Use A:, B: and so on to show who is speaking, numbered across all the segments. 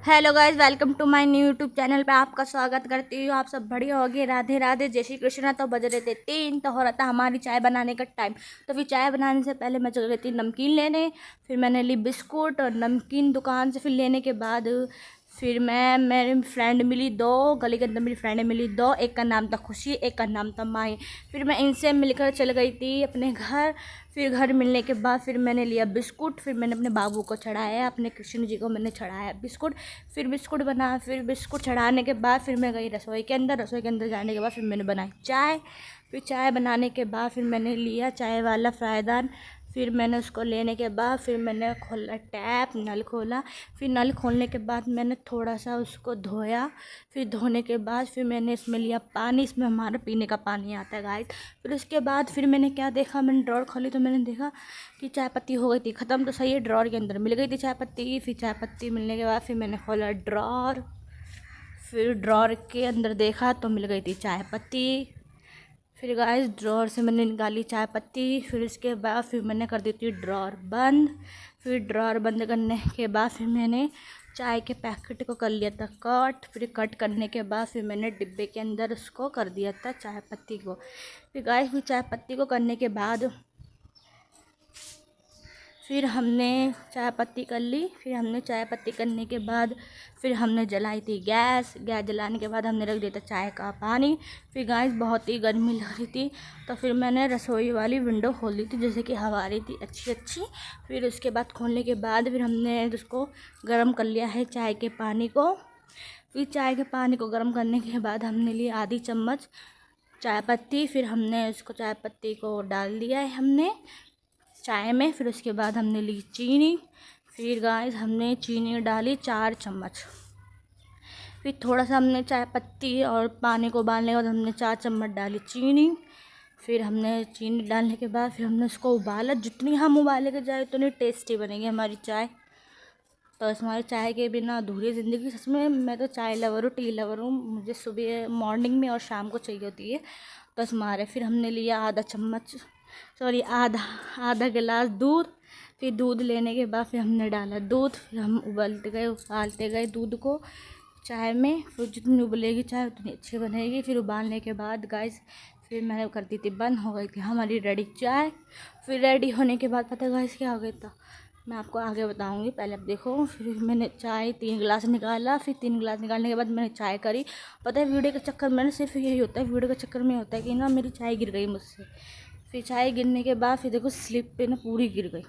A: Hello guys, welcome to my new YouTube channel पे आपका स्वागत करती हूँ। आप सब बढ़िया होगी। राधे राधे, जय श्री कृष्ण। तो बज रहे थे 3, तो हो रहा था हमारी चाय बनाने का टाइम। तो फिर चाय बनाने से पहले मैं चल गई थी नमकीन लेने। फिर मैंने ली बिस्कुट और नमकीन दुकान से। फिर लेने के बाद फिर मेरी फ्रेंड मिली 2, गली के अंदर मेरी फ्रेंड मिली 2। एक का नाम था खुशी, एक का नाम था माही। फिर मैं इनसे मिलकर चल गई थी अपने घर। फिर घर मिलने के बाद फिर मैंने लिया बिस्कुट। फिर मैंने अपने बाबू को चढ़ाया, अपने कृष्ण जी को मैंने चढ़ाया बिस्कुट। फिर बिस्कुट बना। फिर बिस्कुट चढ़ाने के बाद फिर मैं गई रसोई के अंदर। रसोई के अंदर जाने के बाद फिर मैंने बनाई चाय। फिर चाय बनाने के बाद फिर मैंने लिया चाय वाला फ्राईदान। फिर मैंने उसको लेने के बाद फिर मैंने खोला टैप, नल खोला। फिर नल खोलने के बाद मैंने थोड़ा सा उसको धोया। फिर धोने के बाद फिर मैंने इसमें लिया पानी। इसमें हमारा पीने का पानी आता है गाइस। फिर उसके बाद फिर मैंने क्या देखा, मैंने ड्रॉर खोली तो मैंने देखा कि चाय पत्ती हो गई थी ख़त्म। तो सही है, ड्रॉर के अंदर मिल गई थी चाय पत्ती। फिर चाय पत्ती मिलने के बाद फिर मैंने खोला ड्रॉर। फिर ड्रॉर के अंदर देखा तो मिल गई थी चाय पत्ती। फिर गाइस ड्रॉर से मैंने निकाली चाय पत्ती। फिर उसके बाद फिर मैंने कर दी थी ड्रॉर बंद। फिर ड्रॉर बंद करने के बाद फिर मैंने चाय के पैकेट को कर लिया था कट। फिर कट करने के बाद फिर मैंने डिब्बे के अंदर उसको कर दिया था चाय पत्ती को। फिर गाइस फिर चाय पत्ती को करने के बाद फिर हमने चाय पत्ती कर ली। फिर हमने चाय पत्ती करने के बाद फिर हमने जलाई थी गैस। गैस जलाने के बाद हमने रख दिया था चाय का पानी। फिर गैस बहुत ही गर्मी लग रही थी तो फिर मैंने रसोई वाली विंडो खोल दी थी जैसे कि हवा आ रही थी अच्छी अच्छी। फिर उसके बाद खोलने के बाद फिर हमने उसको गर्म कर लिया है चाय के पानी को। फिर चाय के पानी को गर्म करने के बाद हमने लिया आधी चम्मच चाय पत्ती। फिर हमने उसको चाय पत्ती को डाल दिया है हमने चाय में। फिर उसके बाद हमने ली चीनी। फिर गाइस हमने चीनी डाली 4 चम्मच। फिर थोड़ा सा हमने चाय पत्ती और पानी को उबालने के बाद हमने 4 चम्मच डाली चीनी। फिर हमने चीनी डालने के बाद फिर हमने उसको उबाला। जितनी हम उबाले के जाए उतनी टेस्टी बनेगी हमारी चाय। तो हमारी चाय के बिना अधूरी ज़िंदगी। सच में मैं तो चाय लवर हूँ, टी लवर हूँ। मुझे सुबह मॉर्निंग में और शाम को चाहिए होती है। तो हमारे फिर हमने लिया आधा आधा गिलास दूध। फिर दूध लेने के बाद फिर हमने डाला दूध। फिर हम उबालते गए दूध को चाय में। फिर जितनी उबलेगी चाय उतनी अच्छी बनेगी। फिर उबालने के बाद गाइस फिर मैंने कर दी थी बंद। हो गई थी हमारी रेडी चाय। फिर रेडी होने के बाद पता है गाइस क्या हो गया था, मैं आपको आगे बताऊंगी। पहले अब देखो। फिर मैंने चाय 3 गिलास निकाला। फिर 3 गिलास निकालने के बाद मैंने चाय करी। पता है वीडियो के चक्कर में सिर्फ यही होता है, वीडियो के चक्कर में होता है कि ना मेरी चाय गिर गई मुझसे। फिर चाय गिरने के बाद फिर देखो स्लिप पे ना पूरी गिर गई।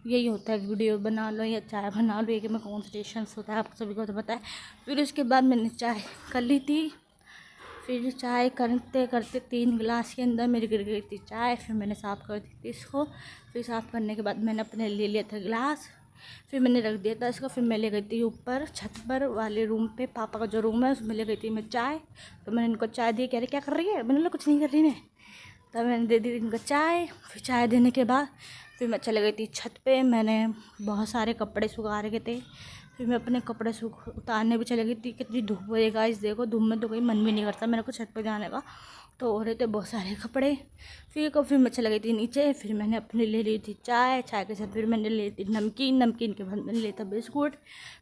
A: यही होता है, वीडियो बना लो या चाय बना लो, एक में कॉन्सेंट्रेशन होता है, आप सभी को तो पता है। फिर उसके बाद मैंने चाय कर ली थी। फिर चाय करते करते 3 गिलास के अंदर मेरी गिर गई थी चाय। फिर मैंने साफ़ कर दी थी इसको। फिर साफ़ करने के बाद मैंने अपने ले लिया था गिलास। फिर मैंने रख दिया था इसको। फिर मैं ले गई थी ऊपर छत पर वाले रूम पे, पापा का जो रूम है उसमें ले गई थी मैं चाय। तो मैंने इनको चाय दी। कह रहे क्या कर रही है? मैंने बोला कुछ नहीं कर रही मैं। तब मैंने दे दी इनको चाय। फिर चाय देने के बाद फिर मैं चले गई थी छत पे। मैंने बहुत सारे कपड़े सुखा रखे थे। फिर मैं अपने कपड़े उतारने भी चली गई थी। कितनी धूप है गाइस, देखो धूप में तो कोई मन भी नहीं करता मेरे को छत पे जाने का। तो हो रहे थे बहुत सारे कपड़े। फिर मैं चली गई थी नीचे। फिर मैंने अपने ले ली थी चाय। चाय के साथ फिर मैंने ले ली थी नमकीन। नमकीन के बाद मैंने लिया था बिस्कुट।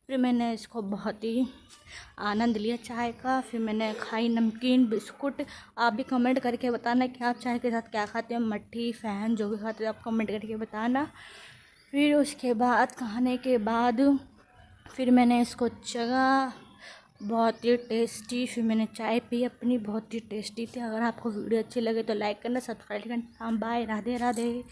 A: फिर मैंने इसको बहुत ही आनंद लिया चाय का। फिर मैंने खाई नमकीन बिस्कुट। आप भी कमेंट करके बताना कि आप चाय के साथ क्या खाते हो, मट्ठी फैन जो भी खाते हो आप कमेंट करके बताना। फिर उसके बाद खाने के बाद फिर मैंने इसको चखा, बहुत ही टेस्टी। फिर मैंने चाय पी अपनी, बहुत ही टेस्टी थी। अगर आपको वीडियो अच्छी लगे तो लाइक करना, सब्सक्राइब करना। बाय, राधे राधे।